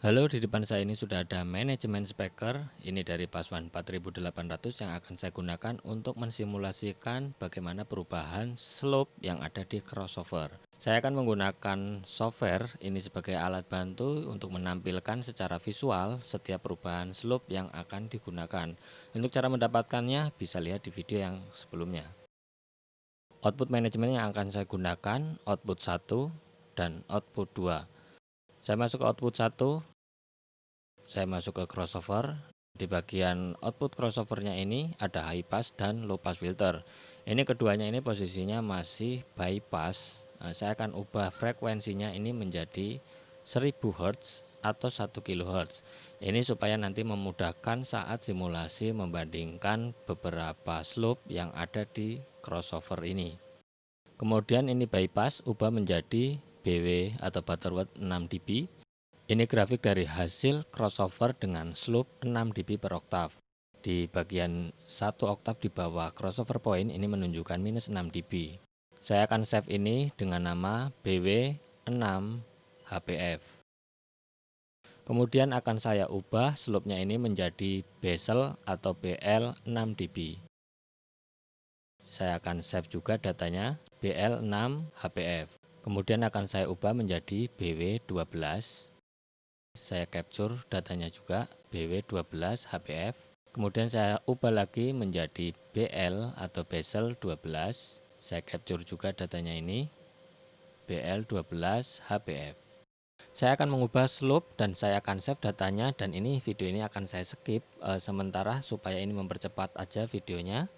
Halo, di depan saya ini sudah ada manajemen speaker. Ini dari Paswan 4800 yang akan saya gunakan untuk mensimulasikan bagaimana perubahan slope yang ada di crossover. Saya akan menggunakan software ini sebagai alat bantu untuk menampilkan secara visual setiap perubahan slope yang akan digunakan. Untuk cara mendapatkannya bisa lihat di video yang sebelumnya. Output manajemen yang akan saya gunakan output 1 dan output 2. Saya masuk ke output 1. Saya masuk ke crossover. Di bagian output crossovernya ini ada high pass dan low pass filter. Ini keduanya ini posisinya masih bypass. Saya akan ubah frekuensinya ini menjadi 1000 Hz atau 1 kHz. Ini supaya nanti memudahkan saat simulasi membandingkan beberapa slope yang ada di crossover ini. Kemudian ini bypass ubah menjadi BW atau Butterworth 6 dB. Ini grafik dari hasil crossover dengan slope 6 dB per oktav. Di bagian 1 oktav di bawah crossover point ini menunjukkan minus 6 dB. Saya akan save ini dengan nama BW6 HPF. Kemudian akan saya ubah slope-nya ini menjadi bezel atau BL 6 dB. Saya akan save juga datanya BL6 HPF. Kemudian akan saya ubah menjadi BW12. Saya capture datanya juga BW12 HPF. Kemudian saya ubah lagi menjadi BL atau bezel 12. Saya capture juga datanya ini BL12 HPF. Saya akan mengubah slope dan saya akan save datanya, dan ini video ini akan saya skip sementara supaya ini mempercepat aja videonya.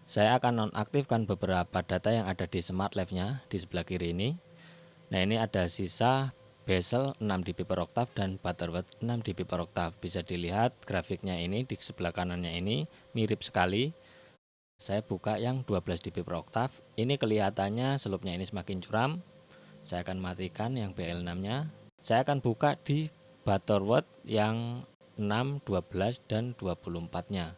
Saya akan nonaktifkan beberapa data yang ada di Smart Live-nya di sebelah kiri ini. Nah, ini ada sisa bezel 6 dB per oktav dan Butterworth 6 dB per oktav. Bisa dilihat grafiknya ini di sebelah kanannya ini mirip sekali. Saya buka yang 12 dB per oktav. Ini kelihatannya slope-nya ini semakin curam. Saya akan matikan yang BL6-nya. Saya akan buka di Butterworth yang 6, 12 dan 24-nya.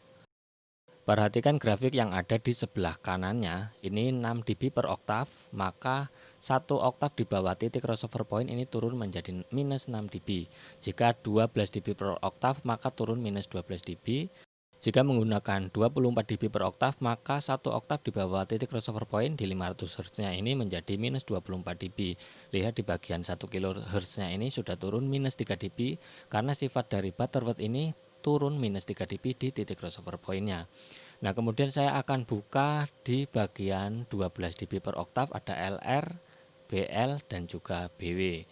Perhatikan grafik yang ada di sebelah kanannya, ini 6 dB per oktav, maka 1 oktav di bawah titik crossover point ini turun menjadi minus 6 dB. Jika 12 dB per oktav, maka turun minus 12 dB. Jika menggunakan 24 dB per oktav, maka 1 oktav di bawah titik crossover point di 500 Hz-nya ini menjadi minus 24 dB. Lihat di bagian 1 kHz-nya ini sudah turun minus 3 dB, karena sifat dari Butterworth ini turun minus 3 dB di titik crossover point-nya. Nah, kemudian saya akan buka di bagian 12 dB per oktav, ada LR, BL dan juga BW.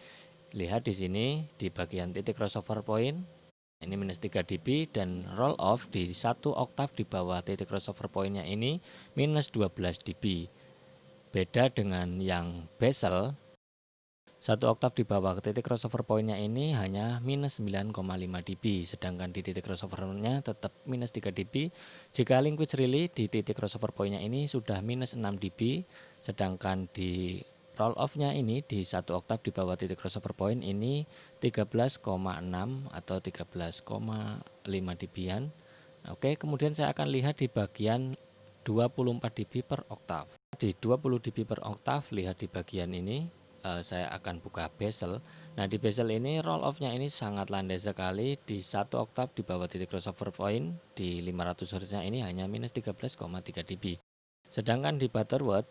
Lihat di sini di bagian titik crossover point ini minus 3 dB, dan roll off di 1 oktav di bawah titik crossover point-nya ini minus 12 dB. Beda dengan yang bezel, 1 oktav di bawah titik crossover point-nya ini hanya minus 9,5 dB, sedangkan di titik crossover-nya tetap minus 3 dB. Jika linkage relay di titik crossover point-nya ini sudah minus 6 dB, sedangkan di roll off-nya ini di 1 oktav di bawah titik crossover point ini 13,6 atau 13,5 dB-an. Oke, kemudian saya akan lihat di bagian 24 dB per oktav. Di 20 dB per oktav, lihat di bagian ini, saya akan buka bezel. Nah, di bezel ini roll off-nya ini sangat landai sekali. Di 1 oktav di bawah titik crossover point di 500 Hz-nya ini hanya minus 13,3 dB. Sedangkan di Butterworth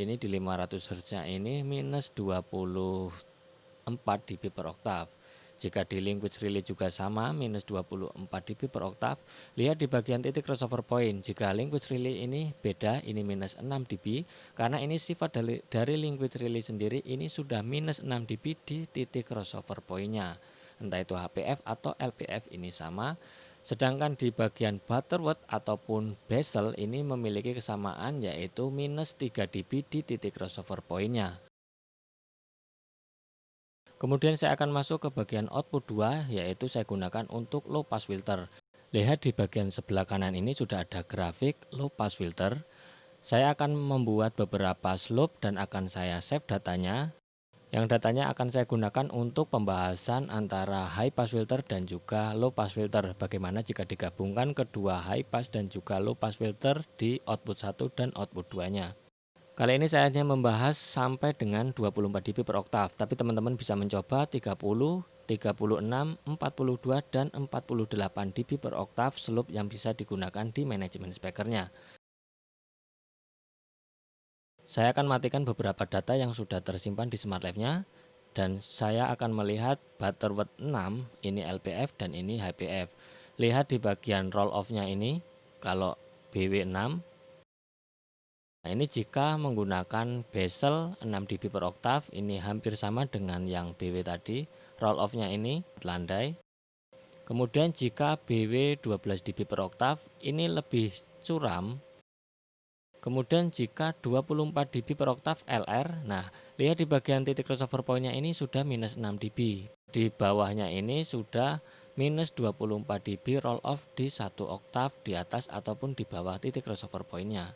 ini di 500 Hz-nya ini minus 24 dB per oktav. Jika di linkage relay juga sama, minus 24 dB per oktav. Lihat di bagian titik crossover point. Jika linkage relay ini beda, ini minus 6 dB, karena ini sifat dari linkage relay sendiri ini sudah minus 6 dB di titik crossover point-nya. Entah itu HPF atau LPF ini sama. Sedangkan di bagian Butterworth ataupun bezel ini memiliki kesamaan, yaitu minus 3 dB di titik crossover point-nya. Kemudian saya akan masuk ke bagian output 2, yaitu saya gunakan untuk low pass filter. Lihat di bagian sebelah kanan ini sudah ada grafik low pass filter. Saya akan membuat beberapa slope dan akan saya save datanya. Yang datanya akan saya gunakan untuk pembahasan antara high pass filter dan juga low pass filter. Bagaimana jika digabungkan kedua high pass dan juga low pass filter di output 1 dan output 2-nya. Kali ini saya hanya membahas sampai dengan 24 dB per oktav, tapi teman-teman bisa mencoba 30, 36, 42, dan 48 dB per oktav slope yang bisa digunakan di manajemen speakernya. Saya akan matikan beberapa data yang sudah tersimpan di Smart Live-nya, dan saya akan melihat Butterworth 6, ini LPF dan ini HPF. Lihat di bagian roll off-nya ini, kalau BW6. Nah, ini jika menggunakan bezel 6 dB per oktav, ini hampir sama dengan yang BW tadi. Roll off-nya ini landai. Kemudian jika BW 12 dB per oktav, ini lebih curam. Kemudian jika 24 dB per oktav LR, nah lihat di bagian titik crossover point-nya ini sudah minus 6 dB. Di bawahnya ini sudah minus 24 dB roll off di 1 oktav di atas ataupun di bawah titik crossover point-nya.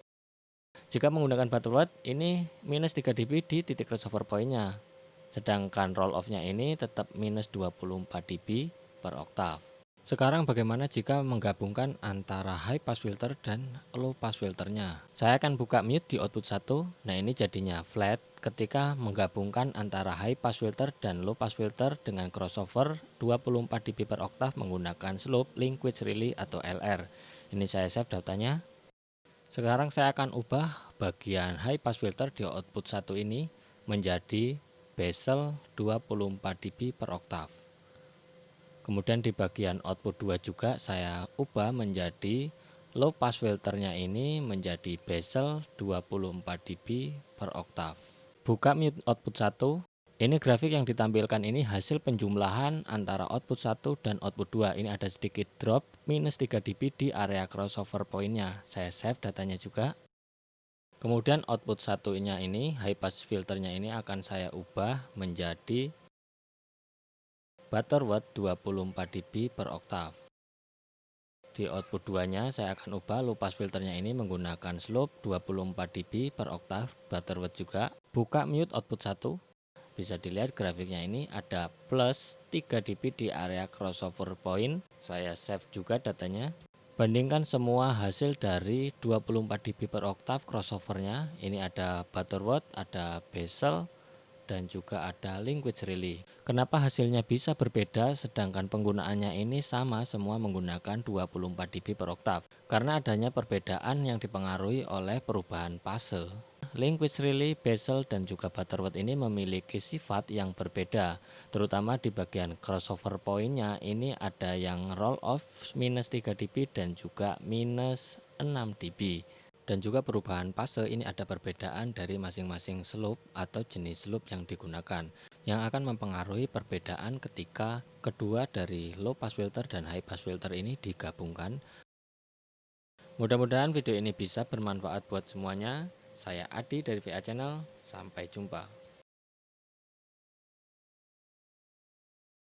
Jika menggunakan Butterworth, ini minus 3 dB di titik crossover point-nya. Sedangkan roll off-nya ini tetap minus 24 dB per oktav. Sekarang bagaimana jika menggabungkan antara high pass filter dan low pass filternya? Saya akan buka mute di output 1. Nah, ini jadinya flat ketika menggabungkan antara high pass filter dan low pass filter dengan crossover 24 dB per oktav menggunakan slope linkage relay atau LR. Ini saya save datanya. Sekarang saya akan ubah bagian high pass filter di output 1 ini menjadi bezel 24 dB per oktav. Kemudian di bagian output 2 juga saya ubah menjadi low pass filternya ini menjadi bezel 24 dB per oktav. Buka mute output 1. Ini grafik yang ditampilkan ini hasil penjumlahan antara output 1 dan output 2. Ini ada sedikit drop minus 3 dB di area crossover point-nya. Saya save datanya juga. Kemudian output 1-nya ini, high pass filternya ini akan saya ubah menjadi Butterworth 24 dB per oktav. Di output 2-nya saya akan ubah low pass filternya ini menggunakan slope 24 dB per oktav, Butterworth juga. Buka mute output 1. Bisa dilihat grafiknya ini ada plus 3 dB di area crossover point. Saya save juga datanya. Bandingkan semua hasil dari 24 dB per oktav crossovernya. Ini ada Butterworth, ada bezel, dan juga ada linkage relay. Kenapa hasilnya bisa berbeda sedangkan penggunaannya ini sama semua menggunakan 24 dB per oktav? Karena adanya perbedaan yang dipengaruhi oleh perubahan fase. Linkage relay, bezel, dan juga Butterworth ini memiliki sifat yang berbeda, terutama di bagian crossover point-nya ini ada yang roll off minus 3 dB dan juga minus 6 dB. Dan juga perubahan fase ini ada perbedaan dari masing-masing slope atau jenis slope yang digunakan, yang akan mempengaruhi perbedaan ketika kedua dari low pass filter dan high pass filter ini digabungkan. Mudah-mudahan video ini bisa bermanfaat buat semuanya. Saya Adi dari VA Channel, sampai jumpa.